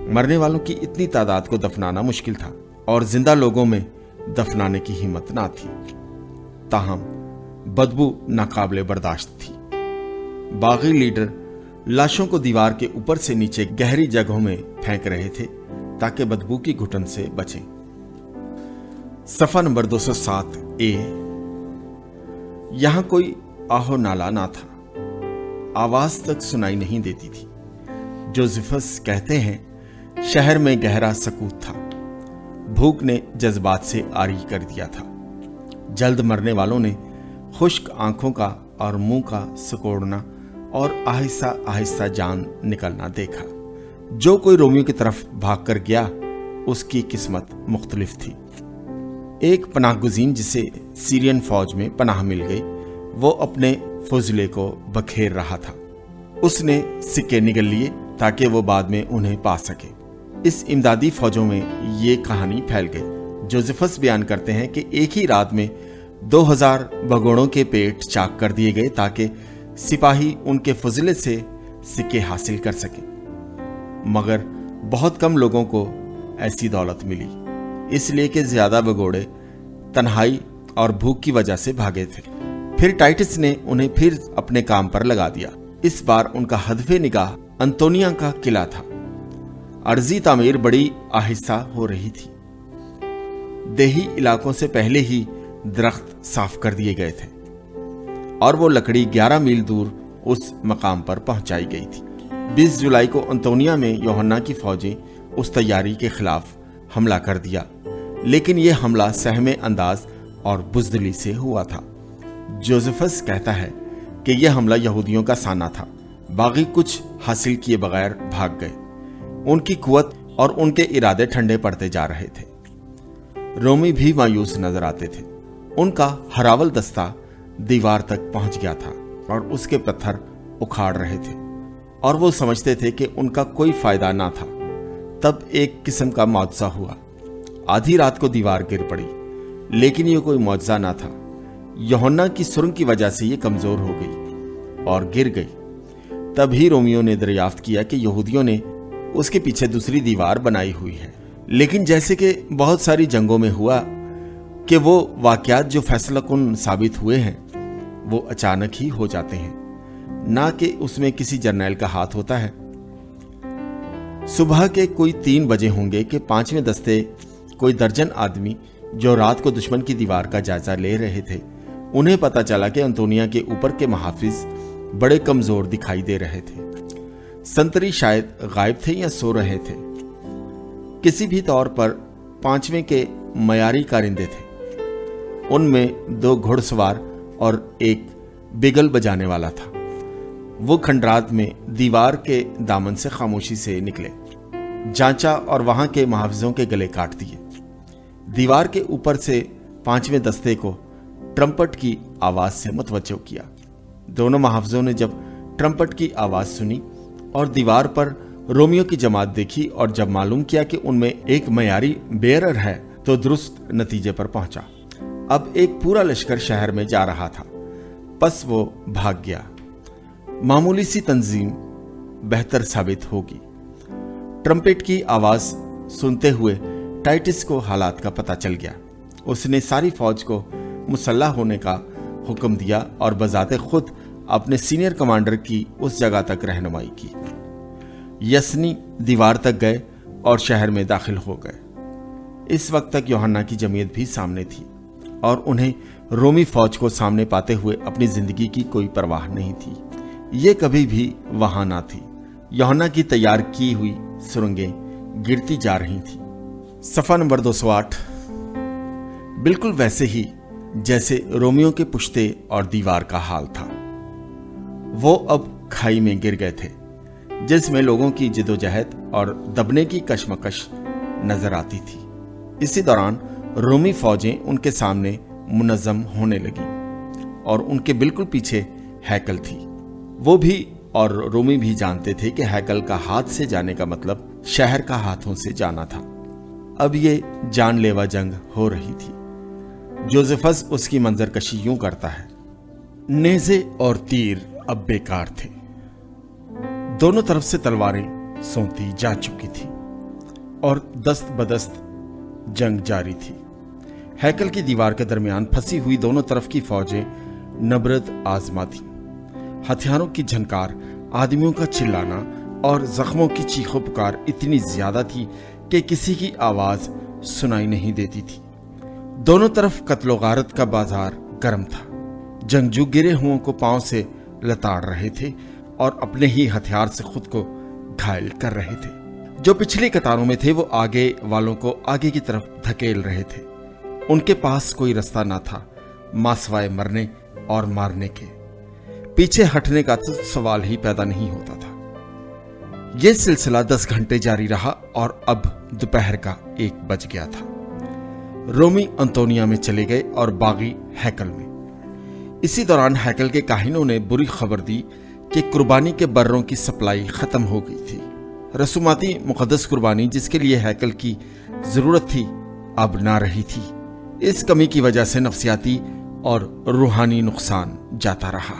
مرنے والوں کی اتنی تعداد کو دفنانا مشکل تھا اور زندہ لوگوں میں دفنانے کی ہمت نہ تھی، تاہم بدبو ناقابل برداشت تھی۔ باغی لیڈر لاشوں کو دیوار کے اوپر سے نیچے گہری جگہوں میں پھینک رہے تھے تاکہ بدبو کی گھٹن سے بچیں۔ صفحہ نمبر 207 یہاں کوئی آہو نالا نہ تھا، آواز تک سنائی نہیں دیتی تھی۔ جوزفس کہتے ہیں شہر میں گہرا سکوت تھا، بھوک نے جذبات سے عاری کر دیا تھا۔ جلد مرنے والوں نے خشک آنکھوں کا اور منہ کا سکوڑنا اور آہستہ آہستہ جان نکلنا دیکھا۔ جو کوئی رومیو کی طرف بھاگ کر گیا اس کی قسمت مختلف تھی۔ ایک پناہ گزین جسے سیرین فوج میں پناہ مل گئی، وہ اپنے فضلے کو بکھیر رہا تھا۔ اس نے سکے نگل لیے تاکہ وہ بعد میں انہیں پا سکے۔ اس امدادی فوجوں میں یہ کہانی پھیل گئی۔ جوزفس بیان کرتے ہیں کہ ایک ہی رات میں 2000 بگوڑوں کے پیٹ چاک کر دیے گئے تاکہ سپاہی ان کے فضلے سے سکے حاصل کر سکیں، مگر بہت کم لوگوں کو ایسی دولت ملی، اس لیے کہ زیادہ بگوڑے تنہائی اور بھوک کی وجہ سے بھاگے تھے۔ پھر ٹائٹس نے انہیں پھر اپنے کام پر لگا دیا۔ اس بار ان کا ہدف نگاہ انطونیا کا قلعہ تھا۔ عرضی تعمیر بڑی آہستہ ہو رہی تھی۔ دیہی علاقوں سے پہلے ہی درخت صاف کر دیے گئے تھے اور وہ لکڑی 11 میل دور اس مقام پر پہنچائی گئی تھی۔ 20 جولائی کو انطونیا میں یوحنا کی فوجیں اس تیاری کے خلاف حملہ کر دیا، لیکن یہ حملہ سہم انداز اور بزدلی سے ہوا تھا۔ جوزفس کہتا ہے کہ یہ حملہ یہودیوں کا سانہ تھا۔ باغی کچھ حاصل کیے بغیر بھاگ گئے۔ ان کی قوت اور ان کے ارادے ٹھنڈے پڑتے جا رہے تھے۔ رومی بھی مایوس نظر آتے تھے۔ ان کا ہراول دستہ دیوار تک پہنچ گیا تھا اور اس کے پتھر اکھاڑ رہے تھے اور وہ سمجھتے تھے کہ ان کا کوئی فائدہ نہ تھا۔ تب ایک قسم کا معجزہ ہوا۔ آدھی رات کو دیوار گر پڑی، لیکن یہ کوئی معجزہ نہ تھا۔ یوحنا کی سرنگ کی وجہ سے یہ کمزور ہو گئی اور گر گئی۔ تب ہی رومیو نے دریافت کیا کہ یہودیوں نے اس کے پیچھے دوسری دیوار بنائی ہوئی ہے، لیکن جیسے کہ بہت ساری جنگوں میں ہوا کہ وہ واقعات جو فیصلہ کن ثابت ہوئے ہیں وہ اچانک ہی ہو جاتے ہیں، نہ کہ اس میں کسی جرنیل کا ہاتھ ہوتا ہے۔ صبح کے کوئی 3 بجے ہوں گے کہ 5ویں دستے کوئی درجن آدمی جو رات کو دشمن کی دیوار کا جائزہ لے رہے تھے، انہیں پتا چلا کہ انطونیا کے اوپر کے محافظ بڑے کمزور دکھائی دے رہے تھے۔ سنتری شاید غائب تھے یا سو رہے تھے۔ کسی بھی طور پر 5ویں کے معیاری کارندے تھے۔ ان میں 2 گھڑ سوار اور ایک بگل بجانے والا تھا۔ وہ کھنڈرات میں دیوار کے دامن سے خاموشی سے نکلے، جانچا اور وہاں کے محافظوں کے گلے کاٹ دیے۔ دیوار کے اوپر سے 5ویں دستے کو ٹرمپٹ کی آواز سے متوجہ کیا۔ دونوں محافظوں نے جب ٹرمپٹ کی آواز سنی اور دیوار پر رومیو کی جماعت دیکھی اور جب معلوم کیا کہ ان میں ایک معیاری بیرر ہے تو درست نتیجے پر پہنچا۔ اب ایک پورا لشکر شہر میں جا رہا تھا، پس وہ بھاگ گیا۔ معمولی سی تنظیم بہتر ثابت ہوگی۔ ٹرمپٹ کی آواز سنتے ہوئے ٹائٹس کو حالات کا پتہ چل گیا۔ اس نے ساری فوج کو مسلح ہونے کا حکم دیا اور بذات خود اپنے سینئر کمانڈر کی اس جگہ تک رہنمائی کی۔ یسنی دیوار تک گئے اور شہر میں داخل ہو گئے۔ اس وقت تک یوحنا کی جمعیت بھی سامنے تھی اور انہیں رومی فوج کو سامنے پاتے ہوئے اپنی زندگی کی کوئی پرواہ نہیں تھی۔ یہ کبھی بھی وہاں نہ تھی۔ یوحنا کی تیار کی ہوئی سرنگیں گرتی جا رہی تھیں۔ صفحہ نمبر 208 بالکل ویسے ہی جیسے رومیو کے پشتے اور دیوار کا حال تھا۔ وہ اب کھائی میں گر گئے تھے جس میں لوگوں کی جدوجہد اور دبنے کی کشمکش نظر آتی تھی۔ اسی دوران رومی فوجیں ان کے سامنے منظم ہونے لگیں اور ان کے بالکل پیچھے ہیکل تھی۔ وہ بھی اور رومی بھی جانتے تھے کہ ہیکل کا ہاتھ سے جانے کا مطلب شہر کا ہاتھوں سے جانا تھا۔ اب یہ جان لیوا جنگ ہو رہی تھی۔ جوزفس اس کی منظر کشی یوں کرتا ہے: نیزے اور تیر اب بیکار تھے، دونوں طرف سے تلواریں سونتی جا چکی تھی और दस्त बदस्त जंग जारी थी। हैकल की दीवार के दरमियान फंसी हुई दोनों तरफ की फौजें नबरद आजमा थी। हथियारों की झनकार, आदमियों का चिल्लाना और जख्मों की चीखों पुकार इतनी ज्यादा थी कि किसी की आवाज सुनाई नहीं देती थी। दोनों तरफ कत्लो गारत का बाजार गर्म था। जंगजू गिरे हुओं को पांव से लताड़ रहे थे और अपने ही हथियार से खुद को घायल कर रहे थे। जो पिछली कतारों में थे वो आगे वालों को आगे की तरफ धकेल रहे थे। उनके पास कोई रास्ता ना था मासवाए मरने और मारने के। पीछे हटने का तो सवाल ही पैदा नहीं होता था। यह सिलसिला 10 घंटे जारी रहा और अब दोपहर का 1 बज गया था। रोमी अंतोनिया में चले गए और बागी हैकल में। इसी दौरान हैकल के काहिनों ने बुरी खबर दी कि कुर्बानी के बर्रों की सप्लाई खत्म हो गई थी। रसूमाती मुकद्दस कुर्बानी जिसके लिए हैकल की जरूरत थी अब ना रही थी। इस कमी की वजह से नफसियाती और रूहानी नुकसान जाता रहा।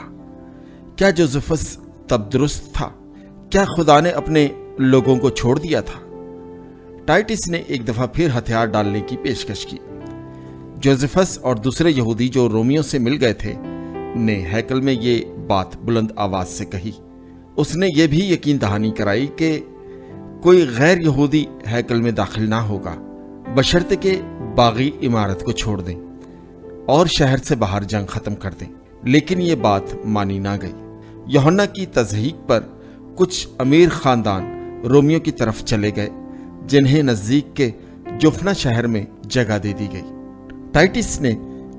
क्या जोसेफस तब दुरुस्त था? क्या खुदा ने अपने लोगों को छोड़ दिया था? टाइटस ने एक दफा फिर हथियार डालने की पेशकश की। जोसेफस और दूसरे यहूदी जो रोमियों से मिल गए थे ने हैकल में ये बात बुलंद आवाज से कही। उसने ये भी यकीन दहानी कराई कि कोई गैर यहूदी हैकल में दाखिल ना होगा बशर्ते के बागी इमारत को छोड़ दें और शहर से बाहर जंग खत्म कर दें। लेकिन ये बात मानी ना गई। यूहन्ना की तज़हीक पर कुछ अमीर खानदान रोमियों की तरफ चले गए जिन्हें नजदीक के जुफना शहर में जगह दे दी गई। टाइटस ने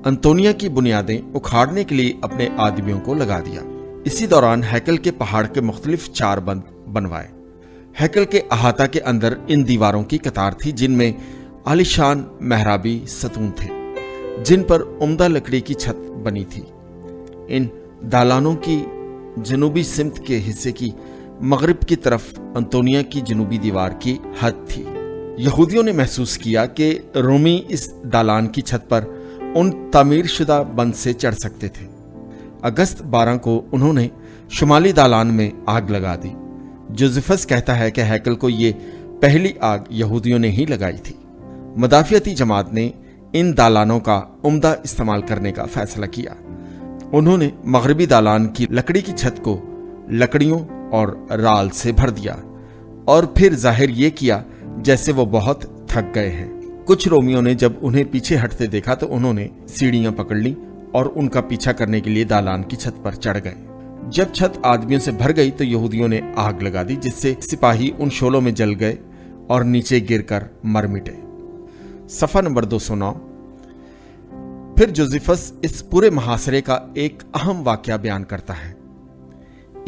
अंतोनिया की बुनियादें उखाड़ने के लिए अपने आदमियों को लगा दिया। इसी दौरान हैकल के पहाड़ के मुख्तलिफ 4 बंद बनवाए। हैकल के अहाता के अंदर इन दीवारों की कतार थी जिनमें आलिशान मेहराबी सतून थे जिन पर उम्दा लकड़ी की छत बनी थी। इन दालानों की जनूबी सिमत के हिस्से की मगरिब की तरफ अंतोनिया की जनूबी दीवार की हद थी। यहूदियों ने महसूस किया कि रोमी इस दालान की छत पर उन तामीर शुदा बंद से चढ़ सकते थे। अगस्त 12 को उन्होंने शुमाली दालान में आग लगा दी। जोसेफस कहता है कि हैकल को ये पहली आग यहूदियों ने ही लगाई थी। मदाफियती जमात ने इन दालानों का उम्दा इस्तेमाल करने का फैसला किया। उन्होंने मगरबी दालान की लकड़ी की छत को लकड़ियों और राल से भर दिया और फिर जाहिर ये किया जैसे वो बहुत थक गए हैं। कुछ रोमियों ने जब उन्हें पीछे हटते देखा तो उन्होंने सीढ़ियां पकड़ ली और उनका पीछा करने के लिए दालान की छत पर चढ़ गए। जब छत आदमियों से भर गई तो यहूदियों ने आग लगा दी जिससे सिपाही उन शोलों में जल गए और नीचे गिरकर मर मिटे। सफ़ा नंबर 209। फिर जोसेफस इस पूरे मुहासरे का एक अहम वाकया बयान करता है।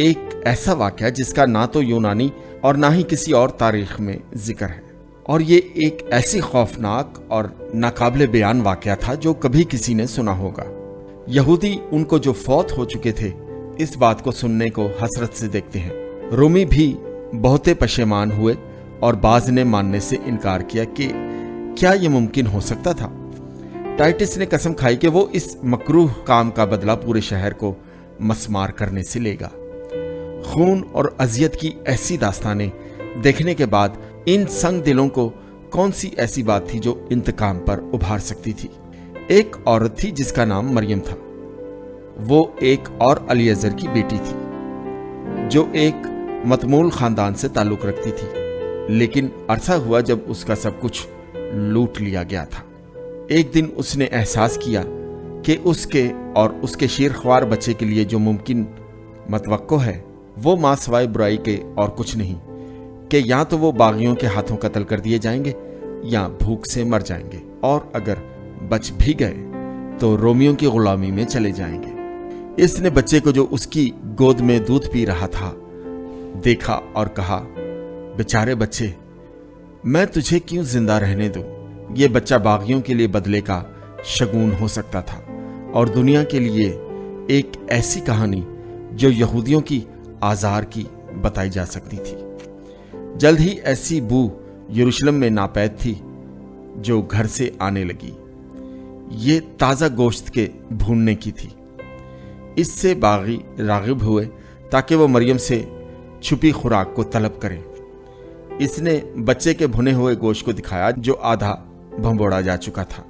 एक ऐसा वाकया जिसका ना तो यूनानी और ना ही किसी और तारीख में जिक्र है, और ये एक ऐसी खौफनाक और नाकाबिले बयान वाकया था जो कभी किसी ने सुना होगा। यहूदी उनको जो फौत हो चुके थे इस बात को सुनने को हसरत से देखते हैं। रोमी भी बहुते पशेमान हुए और बाज ने मानने से इनकार किया कि क्या ये मुमकिन हो सकता था। टाइटस ने कसम खाई कि वो इस मकरूह काम का बदला पूरे शहर को मसमार करने से लेगा। खून और अजियत की ऐसी दास्तानें देखने के बाद इन संग दिलों को कौन सी ऐसी बात थी जो इंतकाम पर उभार सकती थी। एक औरत थी जिसका नाम मरियम था। वो एक और अलीअज़र की बेटी थी जो एक मतमूल खानदान से ताल्लुक रखती थी, लेकिन अरसा हुआ जब उसका सब कुछ लूट लिया गया था। एक दिन उसने एहसास किया कि उसके और उसके शीरख्वार बच्चे के लिए जो मुमकिन मतवक्को है वो मां सवाए बुराई के और कुछ नहीं कि या तो वो बागियों के हाथों कत्ल कर दिए जाएंगे या भूख से मर जाएंगे, और अगर बच भी गए तो रोमियों की गुलामी में चले जाएंगे। इसने बच्चे को जो उसकी गोद में दूध पी रहा था देखा और कहा, बेचारे बच्चे, मैं तुझे क्यों जिंदा रहने दूं? ये बच्चा बागियों के लिए बदले का शगुन हो सकता था और दुनिया के लिए एक ऐसी कहानी जो यहूदियों की आज़ार की बताई जा सकती थी। जल्द ही ऐसी बू यरूशलेम में नापैद थी जो घर से आने लगी। ये ताज़ा गोश्त के भूनने की थी। इससे बागी रागिब हुए ताकि वो मरियम से छुपी खुराक को तलब करें। اس نے بچے کے भुने हुए गोश्त को दिखाया जो आधा भंबोड़ा जा चुका था।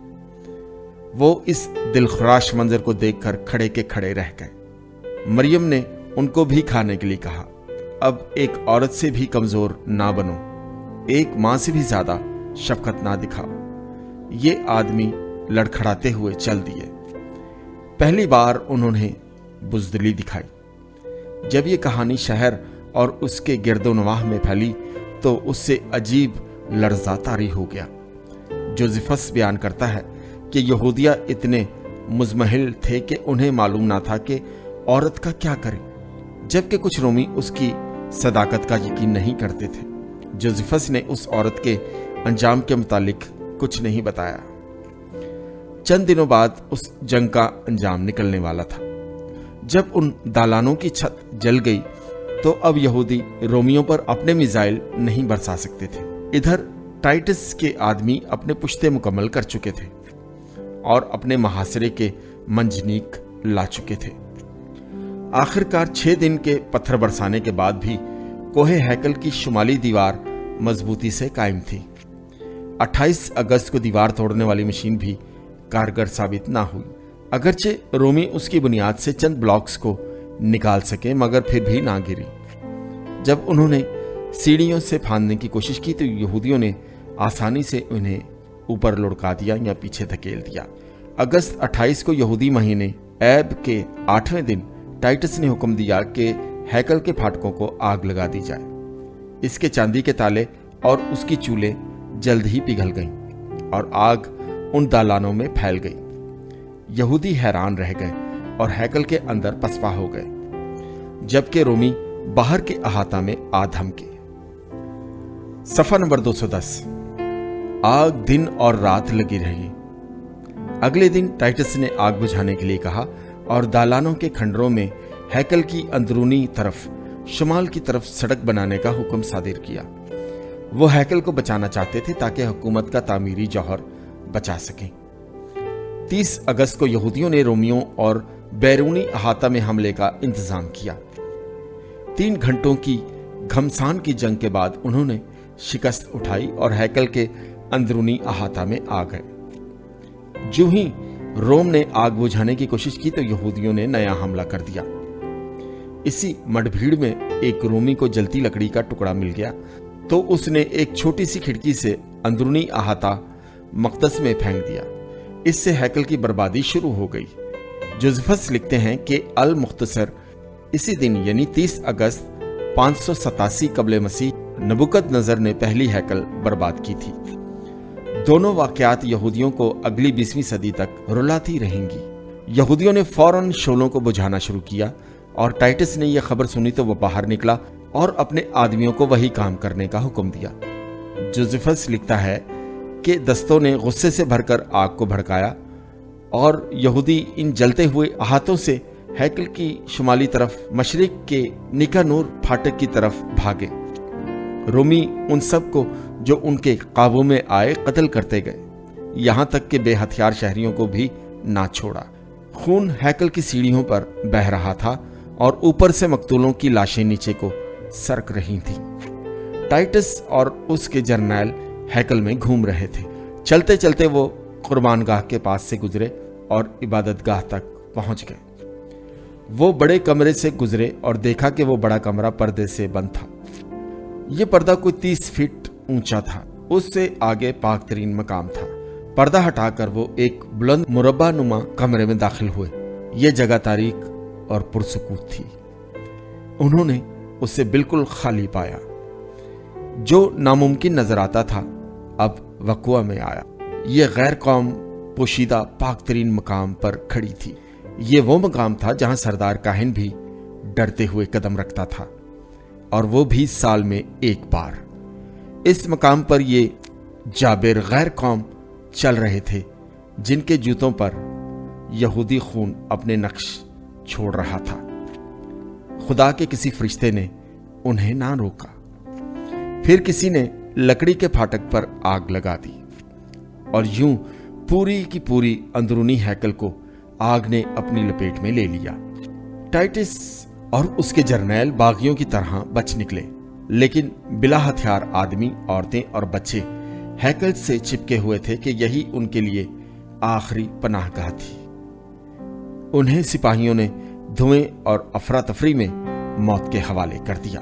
वो इस दिलखुराश मंजर को देखकर खड़े के खड़े रह गए। मरियम ने उनको भी खाने के लिए कहा, अब एक औरत से भी कमजोर ना बनो, एक मां से भी ज्यादा शफकत ना दिखाओ। ये आदमी लड़खड़ाते हुए चल दिए। पहली बार उन्होंने बुजदिली दिखाई। जब ये कहानी शहर और उसके गिरदोनवाह में फैली तो उससे अजीब लर्जा तारी हो गया। जोसेफस बयान करता है कि यहूदिया इतने मुजमहिल थे कि उन्हें मालूम ना था कि औरत का क्या करें, जबकि कुछ रोमी उसकी सदाकत का यकीन नहीं करते थे। जोसेफस ने उस औरत के अंजाम के मुतालिक कुछ नहीं बताया। चंद दिनों बाद उस जंग का अंजाम निकलने वाला था। जब उन दालानों की छत जल गई तो अब यहूदी रोमियों पर अपने मिसाइल नहीं बरसा सकते थे। इधर टाइटस के आदमी अपने पुश्ते मुकम्मल कर चुके थे और अपने मुहासरे के मंजनीक ला चुके थे। आखिरकार 6 दिन के पत्थर बरसाने के बाद भी कोहे हैकल की शुमाली दीवार मजबूती से कायम थी। 28 अगस्त को दीवार तोड़ने वाली मशीन भी कारगर साबित ना हुई। अगरचे रोमी उसकी बुनियाद से चंद ब्लॉक्स को निकाल सके, मगर फिर भी ना गिरी। जब उन्होंने सीढ़ियों से फांदने की कोशिश की तो यहूदियों ने आसानी से उन्हें ऊपर लुढ़का दिया या पीछे धकेल दिया। अगस्त 28 को यहूदी महीने ऐब के 8वें दिन टाइटस ने हुक्म दिया कि हैकल के फाटकों को आग लगा दी जाए। इसके चांदी के ताले और उसकी चूल्हे जल्द ही पिघल गईं और आग उन दालानों में फैल गई। यहूदी हैरान रह गए और हैकल के अंदर पसपा हो गए, जबकि रोमी बाहर के अहाता में आ धमके। सफा नंबर 210। आग दिन और रात लगी रही। अगले दिन टाइटस ने आग बुझाने के लिए कहा और दालानों के खंडरों में हैकल की अंदरूनी तरफ शुमाल की तरफ सड़क बनाने का हुक्म सादिर किया। वो हैकल को बचाना चाहते थे ताकि हुकूमत का तामीरी जौहर बचा सकें। 30 अगस्त को यहूदियों ने रोमियों और बैरूनी अहाता में हमले का इंतजाम किया। 3 घंटों की घमसान की जंग के बाद उन्होंने शिकस्त उठाई और हैकल के अंदरूनी अहाता में आ गए। जो ही रोम ने आग बुझाने की कोशिश की तो यहूदियों ने नया हमला कर दिया। इसी मडभीड़ में एक रोमी को जलती लकड़ी का टुकड़ा मिल गया तो उसने एक छोटी सी खिड़की से अंदरूनी अहाता मकदस में फेंक दिया। इससे हैकल की बर्बादी शुरू हो गई। जोसेफस लिखते हैं कि अल मुख्तसर इसी दिन यानी 30 अगस्त 587 कबले मसीह नबुकदनजर ने पहली हैकल बर्बाद की थी। दोनों वाकयात यहूदियों को अगली 20वीं सदी तक रुलाती रहेंगी। यहूदियों ने फौरन शोलों को बुझाना शुरू किया और टाइटस ने यह खबर सुनी तो वह बाहर निकला और अपने आदमियों को वही काम करने का हुक्म दिया। जोसेफस लिखता है कि दस्तों ने गुस्से से भरकर आग को भड़काया और यहूदी इन जलते हुए अहातों से हैकल की शुमाली तरफ मशरिक के निकानूर फाटक की तरफ भागे। रोमी उन सब को जो उनके काबू में आए कत्ल करते गए, यहां तक कि बेहथियार शहरियों को भी ना छोड़ा। खून हैकल की सीढ़ियों पर बह रहा था और ऊपर से मकतूलों की लाशें नीचे को सरक रही थीं। टाइटस और उसके जर्नैल हैकल में घूम रहे थे। चलते चलते वो कुर्बानगाह के पास से गुजरे और इबादतगाह तक पहुंच गए। वो बड़े कमरे से गुजरे और देखा कि वो बड़ा कमरा पर्दे से बंद था। ये पर्दा कोई 30 फीट ऊंचा था। उससे आगे पाक तरीन मकाम था। पर्दा हटाकर वो एक बुलंद मुरब्बा नुमा कमरे में दाखिल हुए। ये जगह तारीक और पुरसुकूत थी। उन्होंने उसे बिल्कुल खाली पाया। जो नामुमकिन नजर आता था अब वक़ुआ में आया। ये गैर कौम पोशीदा पाक तरीन मकाम पर खड़ी थी। ये वो मकाम था जहां सरदार काहिन भी डरते हुए कदम रखता था, और वो भी साल में एक बार। इस मकाम पर ये जाबिर गैर कौम चल रहे थे जिनके जूतों पर यहूदी खून अपने नक्श छोड़ रहा था। खुदा के किसी फरिश्ते ने उन्हें ना रोका। फिर किसी ने लकड़ी के फाटक पर आग लगा दी और यूं पूरी की पूरी अंदरूनी हैकल को आग ने अपनी लपेट में ले लिया। टाइटस और उसके जर्नैल बागियों की तरह बच निकले। लेकिन बिला हथियार आदमी, औरतें और बच्चे हैकल से चिपके हुए थे कि यही उनके लिए आखिरी पनाहगाह थी। उन्हें सिपाहियों ने धुएं और अफरा तफरी में मौत के हवाले कर दिया।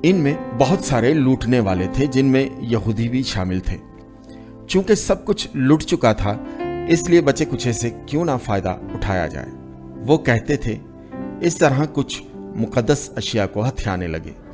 इनमें बहुत सारे लूटने वाले थे, जिनमें यहूदी भी शामिल थे। चूंकि सब कुछ लूट चुका था, इसलिए बचे कुछ से क्यों ना फायदा उठाया जाए। वो कहते थे, इस तरह कुछ मुकद्दस अशिया को हथियाने लगे।